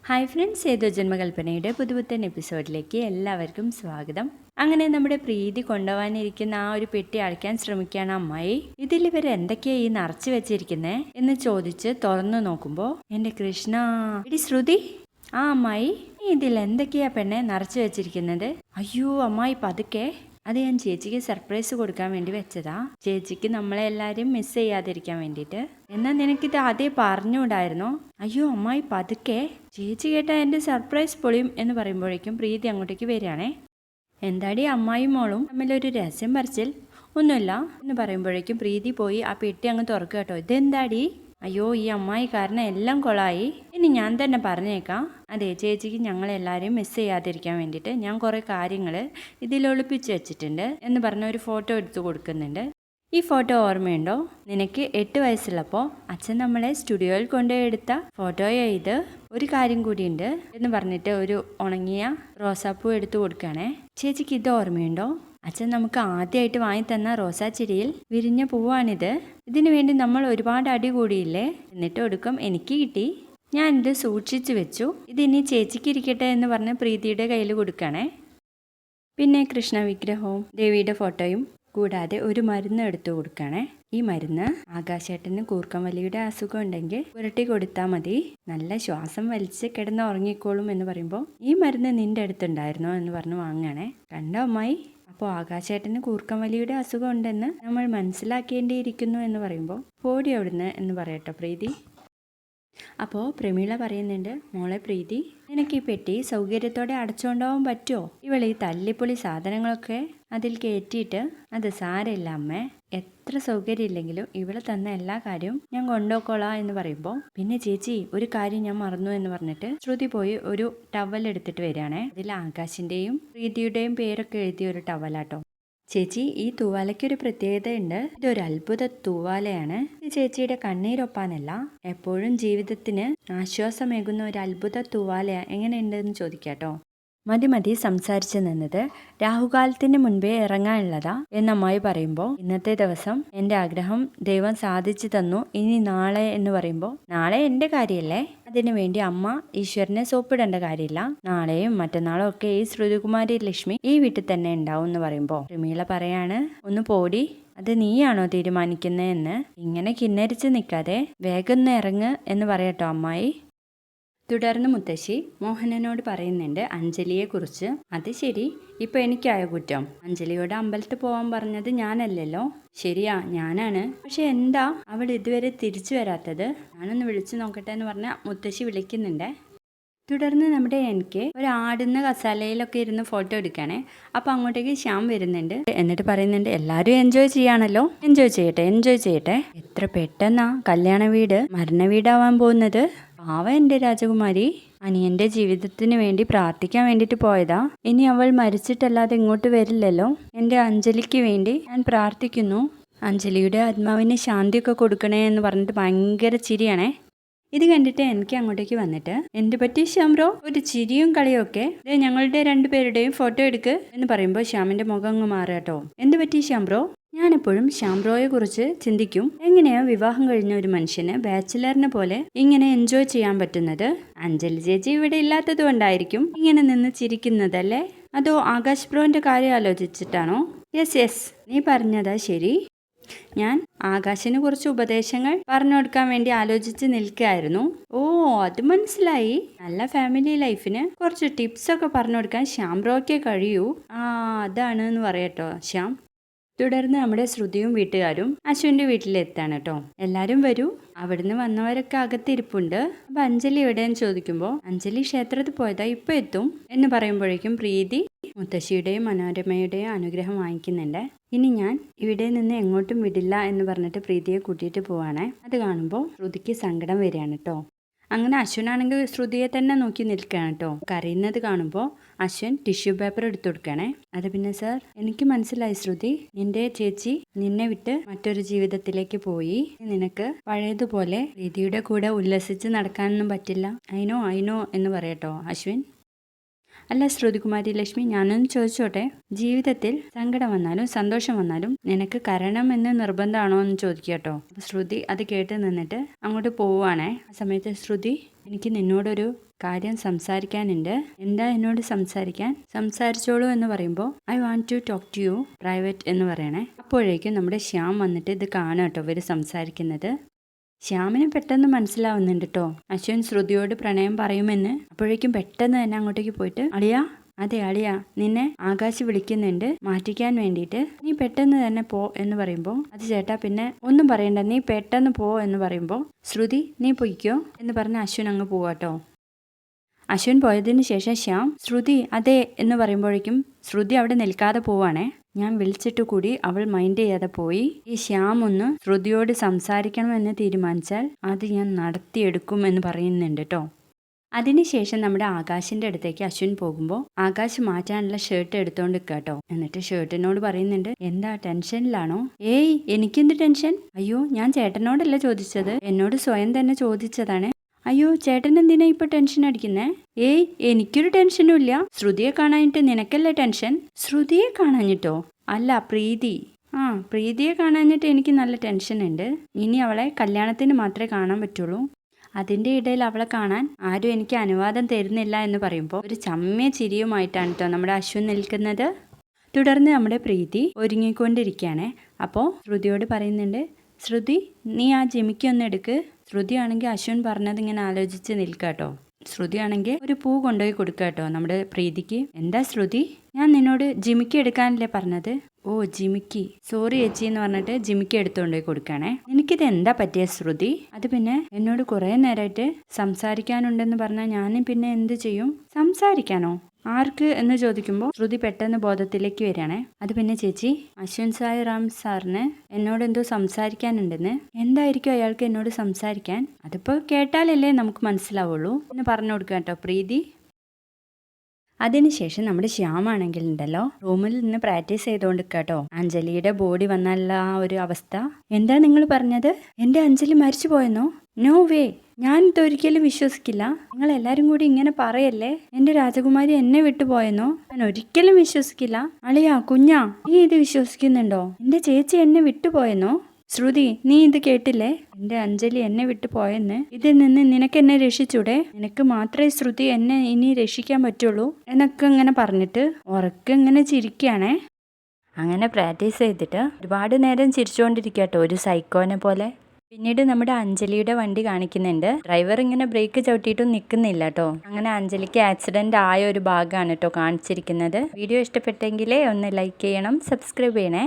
Hi friends, ഏതോ ജന്മകൽപ്പനയുടെ പുതുപുത്തൻ എപ്പിസോഡിലേക്ക് എല്ലാവർക്കും സ്വാഗതം. അങ്ങനെ നമ്മുടെ പ്രീതി കൊണ്ടുപോകാനിരിക്കുന്ന ആ ഒരു പെട്ടി അഴിക്കാൻ ശ്രമിക്കുകയാണ് അമ്മായി. ഇതിൽ ഇവർ എന്തൊക്കെയാ ഈ നിറച്ചു വെച്ചിരിക്കുന്നേ എന്ന് ചോദിച്ച് തുറന്നു നോക്കുമ്പോൾ എൻ്റെ കൃഷ്ണ, ഇടി ശ്രുതി, ആ അമ്മായി ഇതിൽ എന്തൊക്കെയാ പെണ്ണെ നിറച്ചു വെച്ചിരിക്കുന്നത്? അയ്യോ അമ്മായി പതുക്കെ, അത് ഞാൻ ചേച്ചിക്ക് സർപ്രൈസ് കൊടുക്കാൻ വേണ്ടി വെച്ചതാ. ചേച്ചിക്ക് നമ്മളെ എല്ലാവരും മിസ് ചെയ്യാതിരിക്കാൻ വേണ്ടിയിട്ട്. എന്നാൽ നിനക്കിത് ആദ്യം പറഞ്ഞുകൂടായിരുന്നോ? അയ്യോ അമ്മായി പതുക്കെ, ചേച്ചി കേട്ടാൽ എൻ്റെ സർപ്രൈസ് പൊളിയും എന്ന് പറയുമ്പോഴേക്കും പ്രീതി അങ്ങോട്ടേക്ക് വരികയാണേ. എന്താടി അമ്മായിയും മോളും തമ്മിലൊരു രഹസ്യം പറിച്ചിൽ? ഒന്നുമില്ല എന്ന് പറയുമ്പോഴേക്കും പ്രീതി പോയി ആ പെട്ടി അങ്ങ് തുറക്കുക കേട്ടോ. ഇതെന്താടി? അയ്യോ ഈ അമ്മായി കാരണം എല്ലാം കൊളായി. ഇനി ഞാൻ തന്നെ പറഞ്ഞേക്കാം. അതെ, ചേച്ചിക്ക് ഞങ്ങളെല്ലാവരെയും മിസ് ചെയ്യാതിരിക്കാൻ വേണ്ടിയിട്ട് ഞാൻ കുറേ കാര്യങ്ങൾ ഇതിൽ ഒളിപ്പിച്ച് വെച്ചിട്ടുണ്ട് എന്ന് പറഞ്ഞ ഒരു ഫോട്ടോ എടുത്ത് കൊടുക്കുന്നുണ്ട്. ഈ ഫോട്ടോ ഓർമ്മയുണ്ടോ നിനക്ക്? 8 വയസ്സുള്ളപ്പോൾ അച്ഛൻ നമ്മളെ സ്റ്റുഡിയോയിൽ കൊണ്ടുപോയി എടുത്ത ഫോട്ടോയോ ഇത്. ഒരു കാര്യം കൂടിയുണ്ട് എന്ന് പറഞ്ഞിട്ട് ഒരു ഉണങ്ങിയ റോസാപ്പൂ എടുത്തു കൊടുക്കുകയാണേ. ചേച്ചിക്ക് ഇത് ഓർമ്മയുണ്ടോ? അച്ഛൻ നമുക്ക് ആദ്യമായിട്ട് വാങ്ങി തന്ന റോസാ ചെടിയിൽ വിരിഞ്ഞ പൂവാണിത്. ഇതിനു വേണ്ടി നമ്മൾ ഒരുപാട് അടി കൂടിയില്ലേ? എന്നിട്ട് ഒടുക്കം എനിക്ക് കിട്ടി. ഞാനിത് സൂക്ഷിച്ചു വെച്ചു. ഇതിനി ചേച്ചിക്ക് ഇരിക്കട്ടെ എന്ന് പറഞ്ഞ് പ്രീതിയുടെ കയ്യിൽ കൊടുക്കണേ. പിന്നെ കൃഷ്ണ വിഗ്രഹവും ദേവിയുടെ ഫോട്ടോയും കൂടാതെ ഒരു മരുന്ന് എടുത്തു കൊടുക്കണേ. ഈ മരുന്ന് ആകാശേട്ടന് കൂർക്കം വലിയുടെ അസുഖം ഉണ്ടെങ്കിൽ പുരട്ടി കൊടുത്താൽ മതി. നല്ല ശ്വാസം വലിച്ച് കിടന്ന് ഉറങ്ങിക്കോളും എന്ന് പറയുമ്പോൾ ഈ മരുന്ന് നിന്റെ അടുത്തുണ്ടായിരുന്നോ എന്ന് പറഞ്ഞ് വാങ്ങണേ. കണ്ടോ അമ്മായി? അപ്പോൾ ആകാശേട്ടന് കൂർക്കം വലിയുടെ അസുഖം ഉണ്ടെന്ന് നമ്മൾ മനസ്സിലാക്കേണ്ടിയിരിക്കുന്നു എന്ന് പറയുമ്പോൾ പോടി അവിടുന്ന് എന്ന് പറയട്ടോ പ്രീതി. അപ്പോൾ പ്രമീള പറയുന്നുണ്ട്, മോളെ പ്രീതി, നിനക്ക് ഈ പെട്ടി സൗകര്യത്തോടെ അടച്ചുകൊണ്ടുപോകാൻ പറ്റുമോ? ഇവൾ ഈ തല്ലിപ്പൊളി സാധനങ്ങളൊക്കെ അതിൽ കയറ്റിയിട്ട് അത് സാരമില്ല അമ്മേ, എത്ര സൗകര്യം ഇല്ലെങ്കിലും ഇവൾ തന്ന എല്ലാ കാര്യവും ഞാൻ കൊണ്ടുപോയിക്കോളാം എന്ന് പറയുമ്പോൾ, പിന്നെ ചേച്ചി ഒരു കാര്യം ഞാൻ മറന്നു എന്ന് പറഞ്ഞിട്ട് ശ്രുതി പോയി ഒരു ടവൽ എടുത്തിട്ട് വരികയാണേ. അതിൽ ആകാശിൻ്റെയും പ്രീതിയുടെയും പേരൊക്കെ എഴുതിയ ഒരു ടവലാട്ടോ. ചേച്ചി, ഈ തൂവാലയ്ക്കൊരു പ്രത്യേകതയുണ്ട്. ഇതൊരു അത്ഭുത തൂവാലയാണ്. ഇത് ചേച്ചിയുടെ കണ്ണീരൊപ്പാനല്ല, എപ്പോഴും ജീവിതത്തിന് ആശ്വാസമേകുന്ന ഒരു അത്ഭുത തൂവാല. എങ്ങനെയുണ്ടെന്ന് ചോദിക്കാട്ടോ. മതി സംസാരിച്ചു നിന്നത്, രാഹുകാലത്തിന് മുൻപേ ഇറങ്ങാനുള്ളതാ എന്നമ്മായി പറയുമ്പോൾ, ഇന്നത്തെ ദിവസം എൻ്റെ ആഗ്രഹം ദൈവം സാധിച്ചു തന്നു, ഇനി നാളെ എന്ന് പറയുമ്പോൾ, നാളെ എൻ്റെ കാര്യമല്ലേ, അതിനു വേണ്ടി അമ്മ ഈശ്വരനെ സോപ്പിടേണ്ട കാര്യമില്ല. നാളെയും മറ്റന്നാളും ഒക്കെ ഈ ശ്രുതികുമാരി ലക്ഷ്മി ഈ വീട്ടിൽ തന്നെ ഉണ്ടാവും എന്ന് പറയുമ്പോൾ പ്രമീള പറയാണ്, ഒന്ന് പോടി, അത് നീയാണോ തീരുമാനിക്കുന്നതെന്ന്? ഇങ്ങനെ കിന്നരിച്ച് നിൽക്കാതെ വേഗം ഇറങ്ങ് എന്ന് പറയട്ടോ അമ്മായി. തുടർന്ന് മുത്തശ്ശി മോഹനനോട് പറയുന്നുണ്ട് അഞ്ജലിയെക്കുറിച്ച്. അത് ശരി, ഇപ്പം എനിക്കായ കുറ്റം? അഞ്ജലിയോട് അമ്പലത്തിൽ പോകാൻ പറഞ്ഞത് ഞാനല്ലല്ലോ. ശരിയാ, ഞാനാണ്. പക്ഷെ എന്താ അവൾ ഇതുവരെ തിരിച്ചു വരാത്തത്? ഞാനൊന്ന് വിളിച്ചു നോക്കട്ടെ എന്ന് പറഞ്ഞാൽ മുത്തശ്ശി വിളിക്കുന്നുണ്ട്. തുടർന്ന് നമ്മുടെ എനിക്ക് ഒരു ആടുന്ന കസാലയിലൊക്കെ ഇരുന്ന് ഫോട്ടോ എടുക്കുകയാണേ. അപ്പോൾ അങ്ങോട്ടേക്ക് ശ്യാം വരുന്നുണ്ട്. എന്നിട്ട് പറയുന്നുണ്ട്, എല്ലാവരും എൻജോയ് ചെയ്യാണല്ലോ, എൻജോയ് ചെയ്യട്ടെ. എത്ര പെട്ടെന്നാ കല്യാണ വീട് മരണ വീടാവാൻ പോകുന്നത്. പാവ എൻ്റെ രാജകുമാരി, അനിയൻ്റെ ജീവിതത്തിന് വേണ്ടി പ്രാർത്ഥിക്കാൻ വേണ്ടിയിട്ട് പോയതാ. ഇനി അവൾ മരിച്ചിട്ടല്ലാതെ ഇങ്ങോട്ട് വരില്ലല്ലോ. എൻ്റെ അഞ്ജലിക്ക് വേണ്ടി ഞാൻ പ്രാർത്ഥിക്കുന്നു. അഞ്ജലിയുടെ ആത്മാവിന് ശാന്തിയൊക്കെ കൊടുക്കണേ എന്ന് പറഞ്ഞിട്ട് ഭയങ്കര ചിരിയാണേ. ഇത് കണ്ടിട്ട് എനിക്ക് അങ്ങോട്ടേക്ക് വന്നിട്ട്, എന്ത് പറ്റി ശ്യാംബ്രോ? ഒരു ചിരിയും കളിയും ഒക്കെ. ഞങ്ങളുടെ 2 പേരുടെയും ഫോട്ടോ എടുക്ക് എന്ന് പറയുമ്പോൾ ശ്യാമിന്റെ മുഖം അങ്ങ് മാറുക കേട്ടോ. എന്ത് പറ്റി ശ്യാംബ്രോ? ഞാനെപ്പോഴും ശ്യാംബ്രോയെ കുറിച്ച് ചിന്തിക്കും. എങ്ങനെയാ വിവാഹം കഴിഞ്ഞ ഒരു മനുഷ്യന് ബാച്ചിലറിനെ പോലെ ഇങ്ങനെ എൻജോയ് ചെയ്യാൻ പറ്റുന്നത്? അഞ്ജലി ചേച്ചി ഇവിടെ ഇല്ലാത്തത് കൊണ്ടായിരിക്കും ഇങ്ങനെ നിന്ന് ചിരിക്കുന്നതല്ലേ? അതോ ആകാശ് ബ്രോന്റെ കാര്യം ആലോചിച്ചിട്ടാണോ? യെസ്, നീ പറഞ്ഞതാ ശരി. ഞാൻ ആകാശിന് കുറച്ച് ഉപദേശങ്ങൾ പറഞ്ഞു കൊടുക്കാൻ വേണ്ടി ആലോചിച്ച് നിൽക്കുകയായിരുന്നു. ഓ, അത് മനസ്സിലായി. നല്ല ഫാമിലി ലൈഫിന് കുറച്ച് ടിപ്സ് ഒക്കെ പറഞ്ഞു കൊടുക്കാൻ ശ്യാംബ്രോയ്ക്കേ കഴിയൂ. അതാണ് എന്ന് പറയട്ടോ ശ്യാം. തുടർന്ന് നമ്മുടെ ശ്രുതിയും വീട്ടുകാരും അശ്വിൻ്റെ വീട്ടിലെത്താണ് കേട്ടോ. എല്ലാവരും വരൂ. അവിടുന്ന് വന്നവരൊക്കെ അകത്തിരിപ്പുണ്ട്. അപ്പം അഞ്ജലി എവിടെയെന്ന് ചോദിക്കുമ്പോൾ, അഞ്ജലി ക്ഷേത്രത്തിൽ പോയതാ, ഇപ്പം എത്തും എന്ന് പറയുമ്പോഴേക്കും പ്രീതി മുത്തശ്ശിയുടെയും മനോരമയുടെയും അനുഗ്രഹം വാങ്ങിക്കുന്നുണ്ട്. ഇനി ഞാൻ ഇവിടെ നിന്ന് എങ്ങോട്ടും വിടില്ല എന്ന് പറഞ്ഞിട്ട് പ്രീതിയെ കൂട്ടിയിട്ട് പോവാണേ. അത് കാണുമ്പോൾ ശ്രുതിക്ക് സങ്കടം വരികയാണ് കേട്ടോ. അങ്ങനെ അശ്വനാണെങ്കിൽ ശ്രുതിയെ തന്നെ നോക്കി നിൽക്കുകയാണ് കേട്ടോ. കരയുന്നത് കാണുമ്പോൾ അശ്വൻ ടിഷ്യൂ പേപ്പർ എടുത്തു കൊടുക്കണേ. അത് പിന്നെ സാർ, എനിക്ക് മനസ്സിലായി ശ്രുതി, നിന്റെ ചേച്ചി നിന്നെ വിട്ട് മറ്റൊരു ജീവിതത്തിലേക്ക് പോയി. നിനക്ക് പഴയതുപോലെ പ്രീതിയുടെ കൂടെ ഉല്ലസിച്ച് നടക്കാനൊന്നും പറ്റില്ല. ഐനോ എന്ന് പറയട്ടോ അശ്വിൻ. അല്ല ശ്രുതികുമാരി ലക്ഷ്മി, ഞാനൊന്ന് ചോദിച്ചോട്ടെ, ജീവിതത്തിൽ സങ്കടം വന്നാലും സന്തോഷം വന്നാലും നിനക്ക് കരണമെന്ന് നിർബന്ധമാണോ എന്ന് ചോദിക്കട്ടോ. അപ്പോൾ ശ്രുതി അത് കേട്ട് നിന്നിട്ട് അങ്ങോട്ട് പോവുകയാണേ. ആ സമയത്ത് ശ്രുതി, എനിക്ക് നിന്നോടൊരു കാര്യം സംസാരിക്കാനുണ്ട്. എന്താ എന്നോട് സംസാരിക്കാൻ? സംസാരിച്ചോളൂ എന്ന് പറയുമ്പോൾ I want to talk to you private എന്ന് പറയണേ. അപ്പോഴേക്കും നമ്മുടെ ശ്യാം വന്നിട്ട് ഇത് കാണാം കേട്ടോ ഇവർ സംസാരിക്കുന്നത്. ശ്യാമിന് പെട്ടെന്ന് മനസ്സിലാവുന്നുണ്ട് കേട്ടോ അശ്വിൻ ശ്രുതിയോട് പ്രണയം പറയുമെന്ന്. അപ്പോഴേക്കും പെട്ടെന്ന് തന്നെ അങ്ങോട്ടേക്ക് പോയിട്ട് അളിയാ, അതെ അളിയാ, നിന്നെ ആകാശ് വിളിക്കുന്നുണ്ട് മാറ്റിക്കാൻ വേണ്ടിയിട്ട്, നീ പെട്ടെന്ന് തന്നെ പോ എന്ന് പറയുമ്പോൾ അത് ചേട്ടാ പിന്നെ ഒന്നും പറയണ്ട, നീ പെട്ടെന്ന് പോ എന്ന് പറയുമ്പോൾ ശ്രുതി നീ പൊയ്ക്കോ എന്ന് പറഞ്ഞ് അശ്വിൻ അങ്ങ് പോവാട്ടോ. അശ്വിൻ പോയതിന് ശേഷം ശ്യാം ശ്രുതി അതെ എന്ന് പറയുമ്പോഴേക്കും ശ്രുതി അവിടെ നിൽക്കാതെ പോവാണേ. ഞാൻ വിളിച്ചിട്ട് കൂടി അവൾ മൈൻഡ് ചെയ്യാതെ പോയി. ഈ ശ്യാം ഒന്ന് ശ്രുതിയോട് സംസാരിക്കണമെന്ന് തീരുമാനിച്ചാൽ അത് ഞാൻ നടത്തിയെടുക്കും എന്ന് പറയുന്നുണ്ട് കേട്ടോ. അതിനുശേഷം നമ്മുടെ ആകാശിന്റെ അടുത്തേക്ക് അശ്വിൻ പോകുമ്പോൾ ആകാശ് മാറ്റാനുള്ള ഷർട്ട് എടുത്തോണ്ട് കേട്ടോ. എന്നിട്ട് ഷർട്ടിനോട് പറയുന്നുണ്ട് എന്താ ടെൻഷനിലാണോ? ഏയ് എനിക്കെന്ത് ടെൻഷൻ? അയ്യോ ഞാൻ ചേട്ടനോടല്ല ചോദിച്ചത്, എന്നോട് സ്വയം തന്നെ ചോദിച്ചതാണ്. അയ്യോ ചേട്ടൻ എന്തിനാ ഇപ്പൊ ടെൻഷൻ അടിക്കുന്നേ? ഏയ് എനിക്കൊരു ടെൻഷനും ഇല്ല. ശ്രുതിയെ കാണാനിട്ട് നിനക്കല്ലേ ടെൻഷൻ? ശ്രുതിയെ കാണാഞ്ഞിട്ടോ? അല്ല പ്രീതി. പ്രീതിയെ കാണാഞ്ഞിട്ട് എനിക്ക് നല്ല ടെൻഷൻ ഉണ്ട്. ഇനി അവളെ കല്യാണത്തിന് മാത്രമേ കാണാൻ പറ്റുള്ളൂ. അതിൻ്റെ ഇടയിൽ അവളെ കാണാൻ ആരും എനിക്ക് അനുവാദം തരുന്നില്ല എന്ന് പറയുമ്പോൾ ഒരു ചമ്മിയ ചിരിയുമായിട്ടാണ് കേട്ടോ നമ്മുടെ അശ്വിൻ നിൽക്കുന്നത്. തുടർന്ന് നമ്മുടെ പ്രീതി ഒരുങ്ങിക്കൊണ്ടിരിക്കുകയാണ്. അപ്പോൾ ശ്രുതിയോട് പറയുന്നുണ്ട് ശ്രുതി നീ ആ ജിമിക്ക് ഒന്ന് എടുക്ക്. ശ്രുതി ആണെങ്കിൽ അശ്വിൻ പറഞ്ഞത് ഇങ്ങനെ ആലോചിച്ച് നിൽക്കാട്ടോ. ശ്രുതി ആണെങ്കിൽ ഒരു പൂ കൊണ്ടുപോയി കൊടുക്കാട്ടോ നമ്മുടെ പ്രീതിക്ക്. എന്താ ശ്രുതി, ഞാൻ നിന്നോട് ജിമിക്ക് എടുക്കാനല്ലേ പറഞ്ഞത്? ഓ ജിമിക്ക്, സോറി ചേച്ചി എന്ന് പറഞ്ഞിട്ട് ജിമിക്ക് എടുത്തുകൊണ്ടുപോയി കൊടുക്കുകയാണേ. എനിക്കിത് എന്താ പറ്റിയ ശ്രുതി? അത് പിന്നെ എന്നോട് കുറേ നേരമായിട്ട് സംസാരിക്കാനുണ്ടെന്ന് പറഞ്ഞാൽ ഞാനും പിന്നെ എന്ത് ചെയ്യും? സംസാരിക്കാനോ? ആർക്ക് എന്ന് ചോദിക്കുമ്പോൾ ശ്രുതി പെട്ടെന്ന് ബോധത്തിലേക്ക് വരികയാണേ. അത് പിന്നെ ചേച്ചി അശ്വിൻ സായി റാം സാറിന് എന്നോട് എന്തോ സംസാരിക്കാനുണ്ടെന്ന്. എന്തായിരിക്കും അയാൾക്ക് എന്നോട് സംസാരിക്കാൻ? അതിപ്പോൾ കേട്ടാലല്ലേ നമുക്ക് മനസ്സിലാവുള്ളൂ എന്ന് പറഞ്ഞു കൊടുക്കുക കേട്ടോ പ്രീതി. അതിനുശേഷം നമ്മുടെ ശ്യാമാണെങ്കിൽ ഉണ്ടല്ലോ റൂമിൽ നിന്ന് പ്രാക്ടീസ് ചെയ്തുകൊണ്ട് കേട്ടോ അഞ്ജലിയുടെ ബോഡി വന്നുള്ള ആ ഒരു അവസ്ഥ. എന്താ നിങ്ങൾ പറഞ്ഞത്? എൻ്റെ അഞ്ജലി മരിച്ചു പോയെന്നോ? നോ വേ, ഞാൻ ഇതൊരിക്കലും വിശ്വസിക്കില്ല. നിങ്ങൾ എല്ലാവരും കൂടി ഇങ്ങനെ പറയല്ലേ. എൻ്റെ രാജകുമാരി എന്നെ വിട്ടുപോയെന്നോ? ഞാൻ ഒരിക്കലും വിശ്വസിക്കില്ല. അളിയാ കുഞ്ഞാ, നീ ഇത് വിശ്വസിക്കുന്നുണ്ടോ? എൻ്റെ ചേച്ചി എന്നെ വിട്ടുപോയെന്നോ? ശ്രുതി നീ ഇത് കേട്ടില്ലേ? എൻ്റെ അഞ്ജലി എന്നെ വിട്ടു പോയെന്ന്. ഇതിൽ നിന്ന് നിനക്ക് എന്നെ രക്ഷിച്ചൂടെ? നിനക്ക് മാത്രമേ ശ്രുതി എന്നെ ഇനി രക്ഷിക്കാൻ പറ്റുള്ളൂ എന്നൊക്കെ ഇങ്ങനെ പറഞ്ഞിട്ട് ഉറക്കെ ഇങ്ങനെ ചിരിക്കുകയാണേ. അങ്ങനെ പ്രാക്ടീസ് ചെയ്തിട്ട് ഒരുപാട് നേരം ചിരിച്ചുകൊണ്ടിരിക്കട്ടോ ഒരു സൈക്കോനെ പോലെ. പിന്നീട് നമ്മുടെ അഞ്ജലിയുടെ വണ്ടി കാണിക്കുന്നുണ്ട്. ഡ്രൈവർ ഇങ്ങനെ ബ്രേക്ക് ചവിട്ടിയിട്ടും നിൽക്കുന്നില്ല കേട്ടോ. അങ്ങനെ അഞ്ജലിക്ക് ആക്സിഡന്റ് ആയ ഒരു ഭാഗമാണ് കേട്ടോ കാണിച്ചിരിക്കുന്നത്. വീഡിയോ ഇഷ്ടപ്പെട്ടെങ്കിലേ ഒന്ന് ലൈക്ക് ചെയ്യണം, സബ്സ്ക്രൈബ് ചെയ്യണേ.